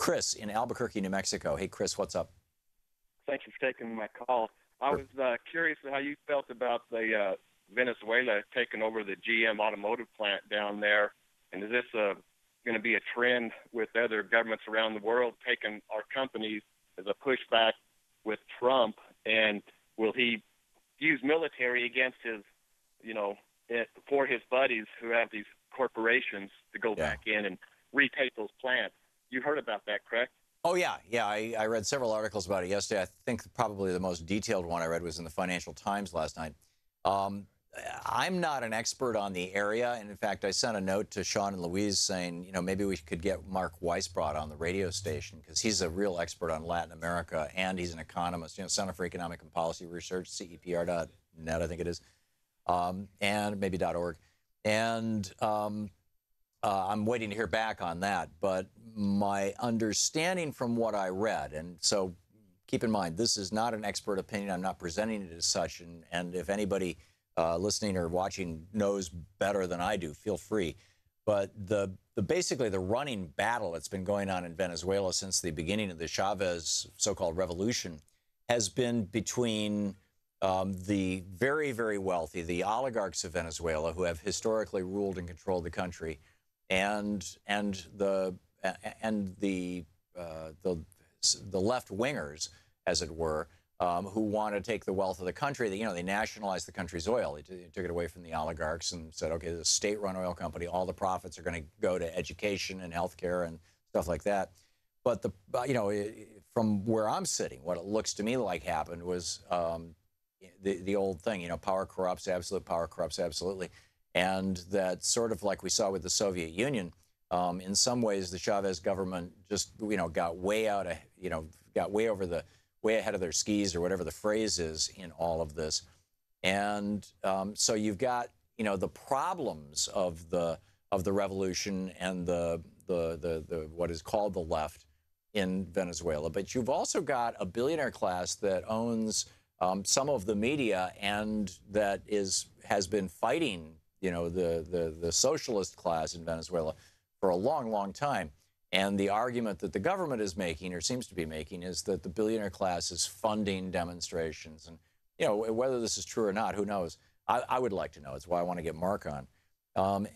Chris in Albuquerque, New Mexico. Hey, Chris, what's up? Thank you for taking my call. I Sure. was curious how you felt about the Venezuela taking over the GM automotive plant down there, and is this going to be a trend with other governments around the world taking our companies as a pushback with Trump? And will he use military against his, for his buddies who have these corporations to go Yeah. back in and retake those plants? You heard about that, correct? Oh, yeah. Yeah, I read several articles about it yesterday. I think probably the most detailed one I read was in the Financial Times last night. Um, I'm not an expert on the area. And in fact, I sent a note to Sean and Louise saying, maybe we could get Mark Weisbrot on the radio station because he's a real expert on Latin America and he's an economist, Center for Economic and Policy Research, CEPR.net, I think it is, and maybe .org. And I'm waiting to hear back on that. But my understanding from what I read, and so keep in mind, this is not an expert opinion. I'm not presenting it as such. And if anybody listening or watching knows better than I do, feel free. But basically the running battle that's been going on in Venezuela since the beginning of the Chavez so-called revolution has been between the very, very wealthy, the oligarchs of Venezuela, who have historically ruled and controlled the country, and the left wingers, as it were, who want to take the wealth of the country. They nationalized the country's oil. They took it away from the oligarchs and said, okay, the state-run oil company, all the profits are going to go to education and healthcare and stuff like that. But from where I'm sitting, what it looks to me like happened was the old thing, power corrupts, absolute power corrupts absolutely. And that sort of like we saw with the Soviet Union, in some ways the Chavez government just, got way ahead of their skis, or whatever the phrase is, in all of this. And so you've got, the problems of the revolution and the what is called the left in Venezuela. But you've also got a billionaire class that owns some of the media and that has been fighting, the socialist class in Venezuela for a long, long time. And the argument that the government is making, or seems to be making, is that the billionaire class is funding demonstrations. And, whether this is true or not, who knows? I would like to know. It's why I want to get Mark on.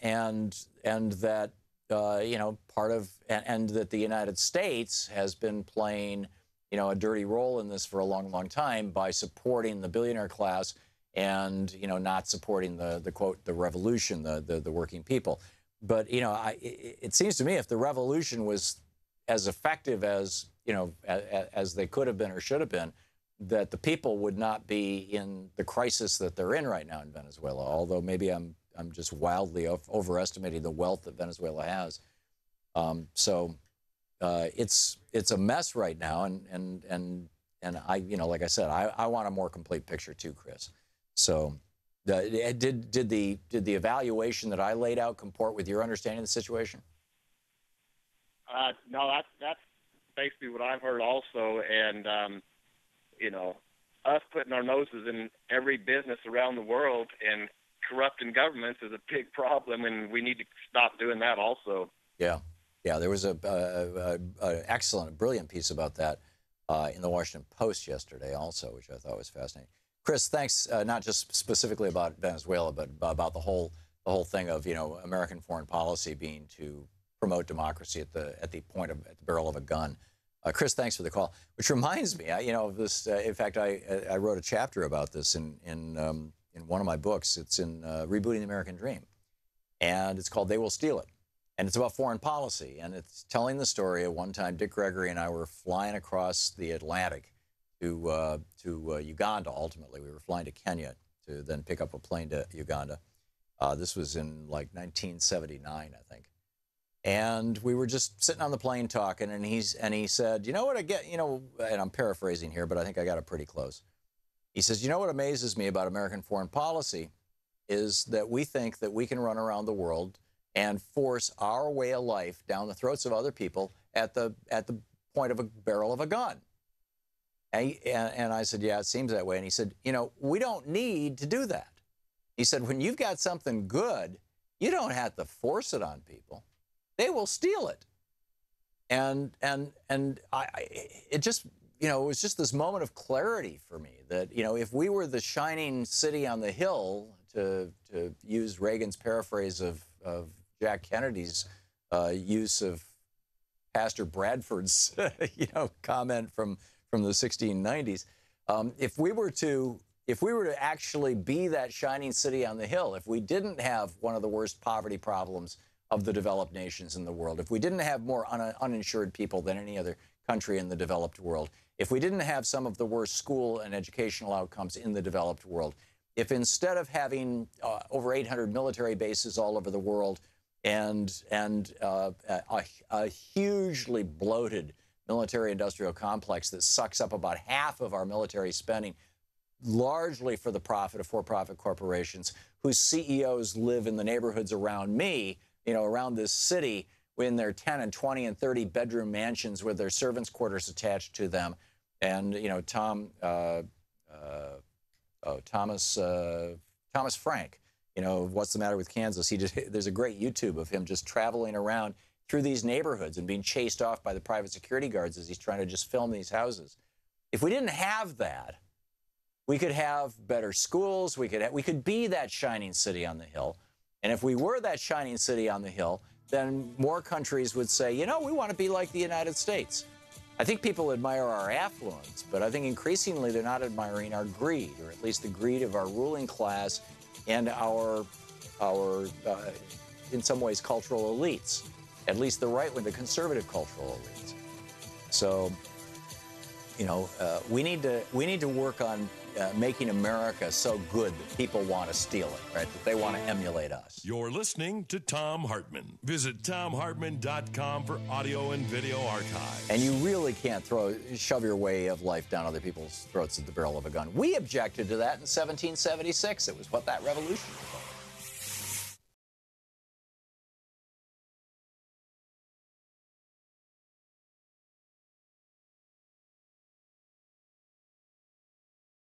And that, and that the United States has been playing, a dirty role in this for a long, long time by supporting the billionaire class and, not supporting the quote, the revolution, the working people. But, it seems to me if the revolution was as effective as, as they could have been or should have been, that the people would not be in the crisis that they're in right now in Venezuela. Although maybe I'm just wildly overestimating the wealth that Venezuela has. It's a mess right now. And I, like I said, I want a more complete picture too, Chris. So did the evaluation that I laid out comport with your understanding of the situation? No, that's basically what I've heard also. And, us putting our noses in every business around the world and corrupting governments is a big problem, and we need to stop doing that also. Yeah. Yeah, there was a excellent, brilliant piece about that in the Washington Post yesterday also, which I thought was fascinating. Chris, thanks, not just specifically about Venezuela, but about the whole thing of, American foreign policy being to promote democracy at the barrel of a gun. Chris, thanks for the call. Which reminds me, of this. In fact, I wrote a chapter about this in one of my books. It's in Rebooting the American Dream, and it's called "They Will Steal It," and it's about foreign policy, and it's telling the story of one time Dick Gregory and I were flying across the Atlantic to Uganda. Ultimately, we were flying to Kenya to then pick up a plane to Uganda. This was in like 1979, I think. And we were just sitting on the plane talking, and he said, "You know what I get, and I'm paraphrasing here, but I think I got it pretty close. He says, "You know what amazes me about American foreign policy is that we think that we can run around the world and force our way of life down the throats of other people at the point of a barrel of a gun." And I said, "Yeah, it seems that way." And he said, "We don't need to do that." He said, "When you've got something good, you don't have to force it on people. They will steal it." It just, it was just this moment of clarity for me that, if we were the shining city on the hill, to use Reagan's paraphrase of Jack Kennedy's use of Pastor Bradford's, comment from the 1690s, if we were to actually be that shining city on the hill, if we didn't have one of the worst poverty problems of the developed nations in the world, if we didn't have more uninsured people than any other country in the developed world, if we didn't have some of the worst school and educational outcomes in the developed world, if instead of having over 800 military bases all over the world and a hugely bloated military-industrial complex that sucks up about half of our military spending, largely for the profit of for-profit corporations whose CEOs live in the neighborhoods around me, around this city, in their 10 and 20 and 30 bedroom mansions with their servants' quarters attached to them. And, Thomas Frank, What's the Matter with Kansas? There's a great YouTube of him just traveling around through these neighborhoods and being chased off by the private security guards as he's trying to just film these houses. If we didn't have that, we could have better schools. We could be that shining city on the hill. And if we were that shining city on the hill, then more countries would say, we want to be like the United States. I think people admire our affluence, but I think increasingly they're not admiring our greed, or at least the greed of our ruling class and our in some ways, cultural elites, at least the right wing, the conservative cultural elites. So, we need to work on making America so good that people want to steal it, right? That they want to emulate us. You're listening to Thom Hartmann. Visit thomhartmann.com for audio and video archives. And you really can't shove your way of life down other people's throats at the barrel of a gun. We objected to that in 1776. It was what that revolution was all about.